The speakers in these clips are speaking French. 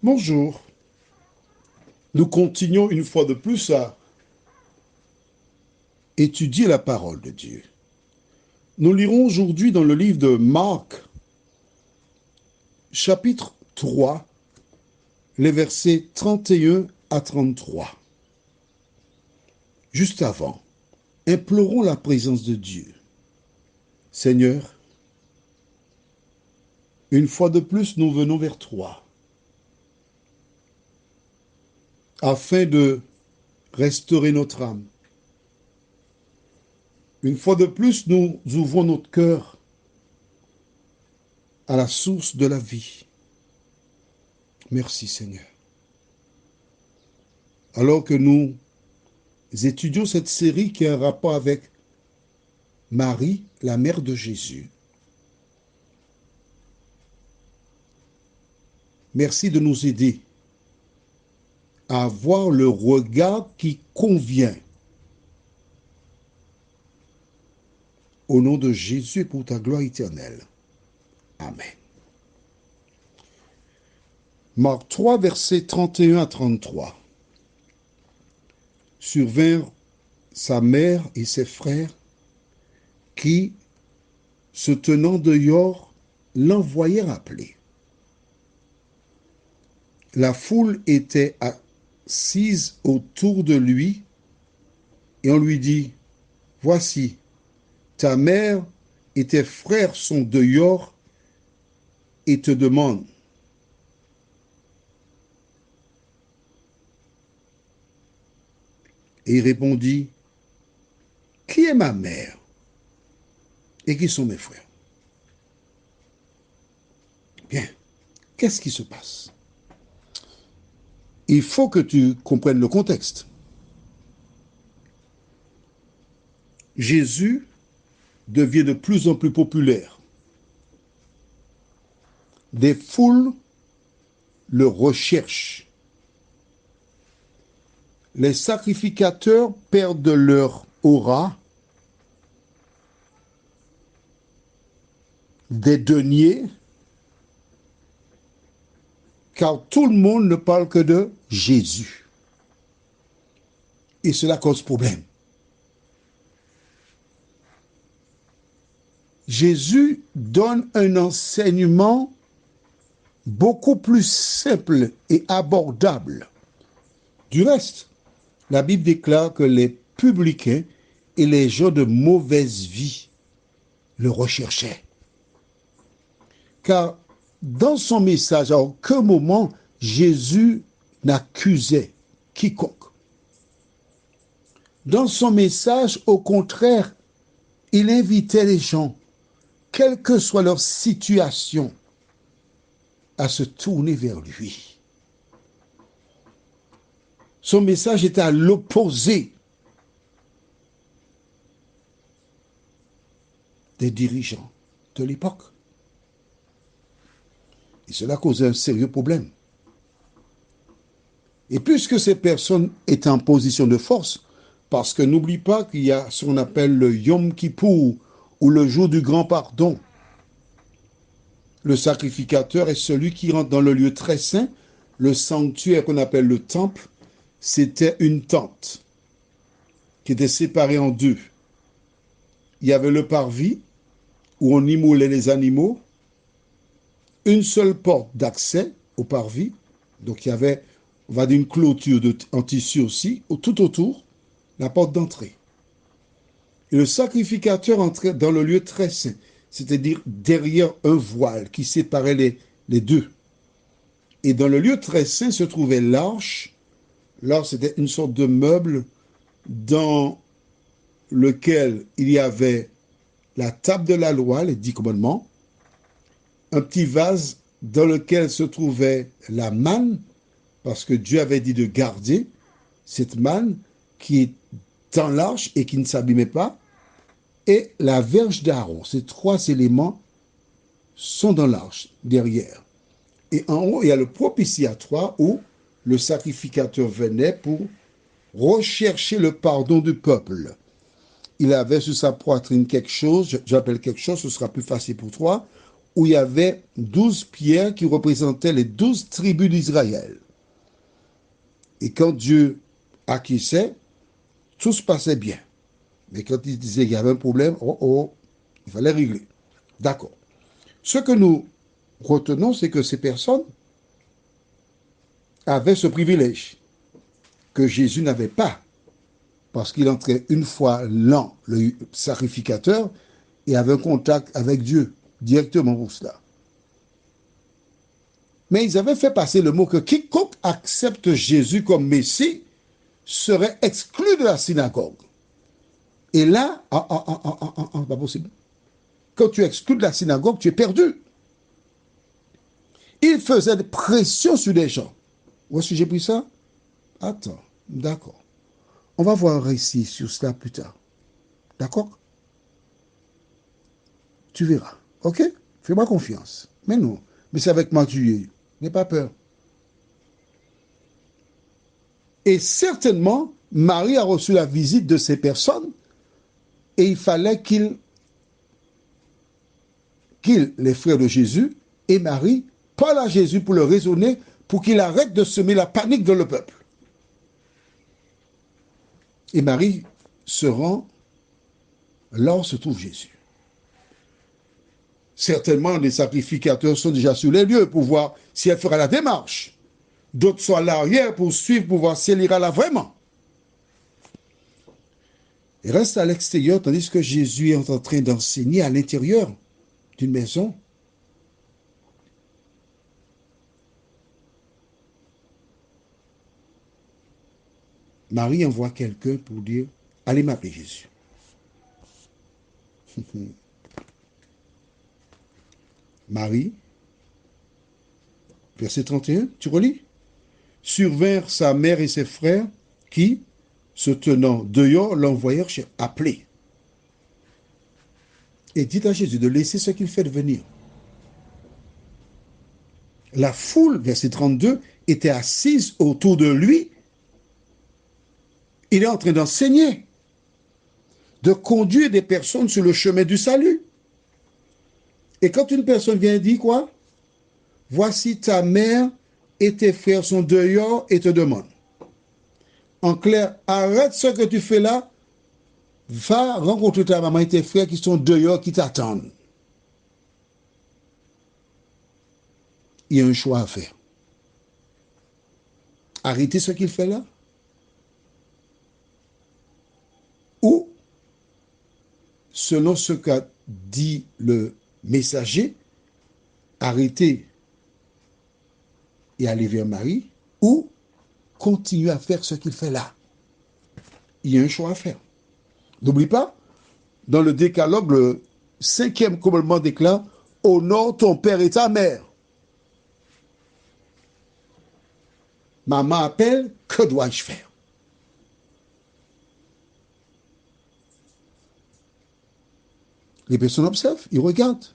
Bonjour. Nous continuons une fois de plus à étudier la parole de Dieu. Nous lirons aujourd'hui dans le livre de Marc, chapitre 3, les versets 31 à 33. Juste avant, implorons la présence de Dieu. Seigneur, une fois de plus, nous venons vers toi afin de restaurer notre âme. Une fois de plus, nous ouvrons notre cœur à la source de la vie. Merci Seigneur. Alors que nous étudions cette série qui a un rapport avec Marie, la mère de Jésus, merci de nous aider à avoir le regard qui convient. Au nom de Jésus et pour ta gloire éternelle. Amen. Marc 3, versets 31 à 33. Survinrent sa mère et ses frères qui, se tenant dehors, l'envoyèrent appeler. La foule était assise autour de lui et on lui dit, « Voici, ta mère et tes frères sont dehors et te demandent. » Et il répondit, « Qui est ma mère et qui sont mes frères ?» Bien, qu'est-ce qui se passe? Il faut que tu comprennes le contexte. Jésus devient de plus en plus populaire. Des foules le recherchent. Les sacrificateurs perdent leur aura. Des deniers, car tout le monde ne parle que de Jésus. Et cela cause problème. Jésus donne un enseignement beaucoup plus simple et abordable. Du reste, la Bible déclare que les publicains et les gens de mauvaise vie le recherchaient. Car dans son message, à aucun moment, Jésus n'accusait quiconque. Dans son message, au contraire, il invitait les gens, quelle que soit leur situation, à se tourner vers lui. Son message était à l'opposé des dirigeants de l'époque. Et cela causait un sérieux problème. Et puisque ces personnes étaient en position de force, parce que n'oublie pas qu'il y a ce qu'on appelle le Yom Kippour, ou le jour du grand pardon. Le sacrificateur est celui qui rentre dans le lieu très saint, le sanctuaire qu'on appelle le temple. C'était une tente qui était séparée en deux. Il y avait le parvis, où on immolait les animaux, une seule porte d'accès au parvis, donc il y avait, on va dire, une clôture en tissu aussi, tout autour, la porte d'entrée. Et le sacrificateur entrait dans le lieu très saint, c'est-à-dire derrière un voile qui séparait les deux. Et dans le lieu très saint se trouvait l'arche. L'arche, c'était une sorte de meuble dans lequel il y avait la table de la loi, les 10 commandements, un petit vase dans lequel se trouvait la manne, parce que Dieu avait dit de garder cette manne qui est dans l'arche et qui ne s'abîmait pas, et la verge d'Aaron. Ces trois éléments sont dans l'arche, derrière. Et en haut, il y a le propitiatoire où le sacrificateur venait pour rechercher le pardon du peuple. Il avait sur sa poitrine quelque chose, j'appelle quelque chose, ce sera plus facile pour toi, où il y avait 12 pierres qui représentaient les 12 tribus d'Israël. Et quand Dieu acquiesçait, tout se passait bien. Mais quand il disait qu'il y avait un problème, il fallait régler. D'accord. Ce que nous retenons, c'est que ces personnes avaient ce privilège que Jésus n'avait pas, parce qu'il entrait une fois l'an, le sacrificateur, et avait un contact avec Dieu directement pour cela. Mais ils avaient fait passer le mot que quiconque accepte Jésus comme Messie serait exclu de la synagogue. Et là, pas possible. Quand tu exclus de la synagogue, tu es perdu. Il faisait des pressions sur les gens. Où est-ce que j'ai pris ça? Attends, d'accord. On va voir un récit sur cela plus tard. D'accord? Tu verras. Ok? Fais-moi confiance. Mais non. Mais c'est avec moi que tu es. N'aie pas peur. Et certainement, Marie a reçu la visite de ces personnes et il fallait qu'ils, les frères de Jésus et Marie, parlent à Jésus pour le raisonner, pour qu'il arrête de semer la panique dans le peuple. Et Marie se rend là où se trouve Jésus. Certainement, les sacrificateurs sont déjà sur les lieux pour voir si elle fera la démarche. D'autres sont à l'arrière pour suivre, pour voir si elle ira là vraiment. Il reste à l'extérieur, tandis que Jésus est en train d'enseigner à l'intérieur d'une maison. Marie envoie quelqu'un pour dire, allez m'appeler Jésus. Marie, verset 31, tu relis? Survinrent sa mère et ses frères qui, se tenant dehors, l'envoyèrent appeler. Et dit à Jésus de laisser ce qu'il fait de venir. La foule, verset 32, était assise autour de lui. Il est en train d'enseigner, de conduire des personnes sur le chemin du salut. Et quand une personne vient dire quoi? Voici ta mère et tes frères sont dehors et te demandent. En clair, arrête ce que tu fais là, va rencontrer ta maman et tes frères qui sont dehors, qui t'attendent. Il y a un choix à faire. Arrêter ce qu'il fait là, ou, selon ce qu'a dit le messager, arrêter et aller vers Marie, ou continuer à faire ce qu'il fait là. Il y a un choix à faire. N'oublie pas, dans le décalogue, le 5e commandement déclare « Honore ton père et ta mère ». Maman appelle, que dois-je faire? Les personnes observent, ils regardent.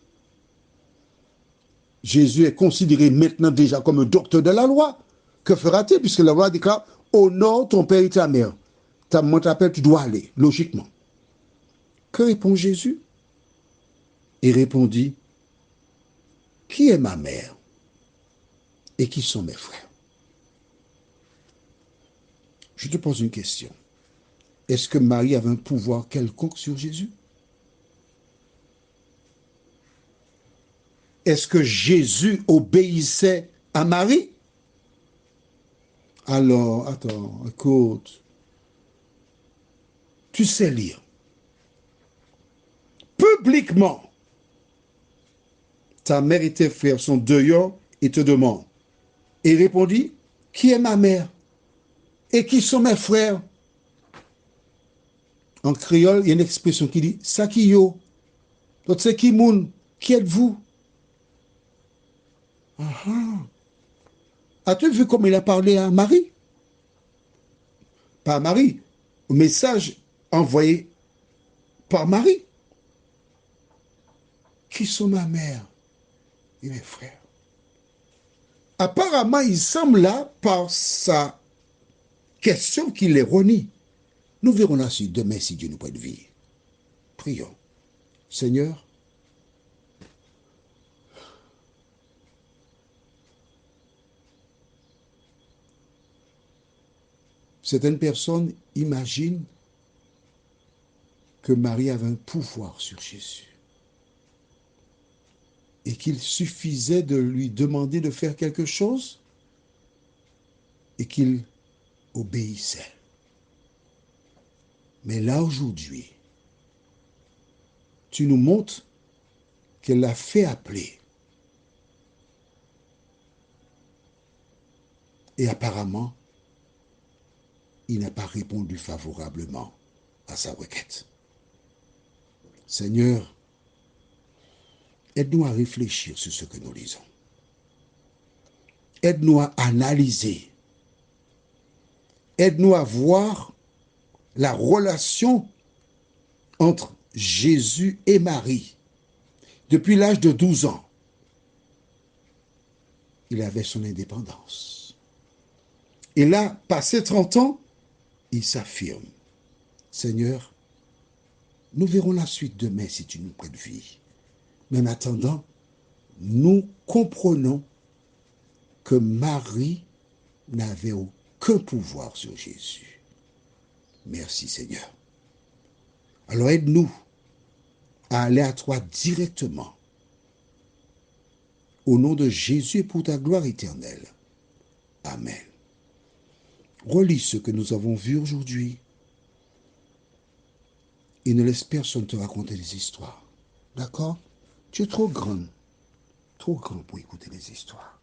Jésus est considéré maintenant déjà comme un docteur de la loi. Que fera-t-il puisque la loi déclare « Honore ton père et ta mère ». Ta maman t'appelle, tu dois aller, logiquement. Que répond Jésus? Il répondit « Qui est ma mère et qui sont mes frères ?» Je te pose une question. Est-ce que Marie avait un pouvoir quelconque sur Jésus? Est-ce que Jésus obéissait à Marie? Alors, attends, écoute. Tu sais lire. Publiquement, ta mère et tes frères sont dehors et te demandent. Et il répondit, qui est ma mère? Et qui sont mes frères? En créole, il y a une expression qui dit, Sakiyo. Donc c'est qui moun? Qui êtes-vous? As-tu vu comme il a parlé à Marie? Pas à Marie. Au message envoyé par Marie. Qui sont ma mère et mes frères? Apparemment, il semble là, par sa question, qu'il les renie. Nous verrons la suite demain si Dieu nous prête vie. Prions. Seigneur, Certaines personnes imaginent que Marie avait un pouvoir sur Jésus et qu'il suffisait de lui demander de faire quelque chose et qu'il obéissait. Mais là, aujourd'hui, tu nous montres qu'elle l'a fait appeler. Et apparemment, il n'a pas répondu favorablement à sa requête. Seigneur, aide-nous à réfléchir sur ce que nous lisons. Aide-nous à analyser. Aide-nous à voir la relation entre Jésus et Marie. Depuis l'âge de 12 ans, il avait son indépendance. Et là, passé 30 ans, il s'affirme. Seigneur, nous verrons la suite demain si tu nous prêtes vie. Mais en attendant, nous comprenons que Marie n'avait aucun pouvoir sur Jésus. Merci Seigneur. Alors aide-nous à aller à toi directement. Au nom de Jésus et pour ta gloire éternelle. Amen. Relis ce que nous avons vu aujourd'hui et ne laisse personne te raconter des histoires. D'accord? Tu es trop grand pour écouter les histoires.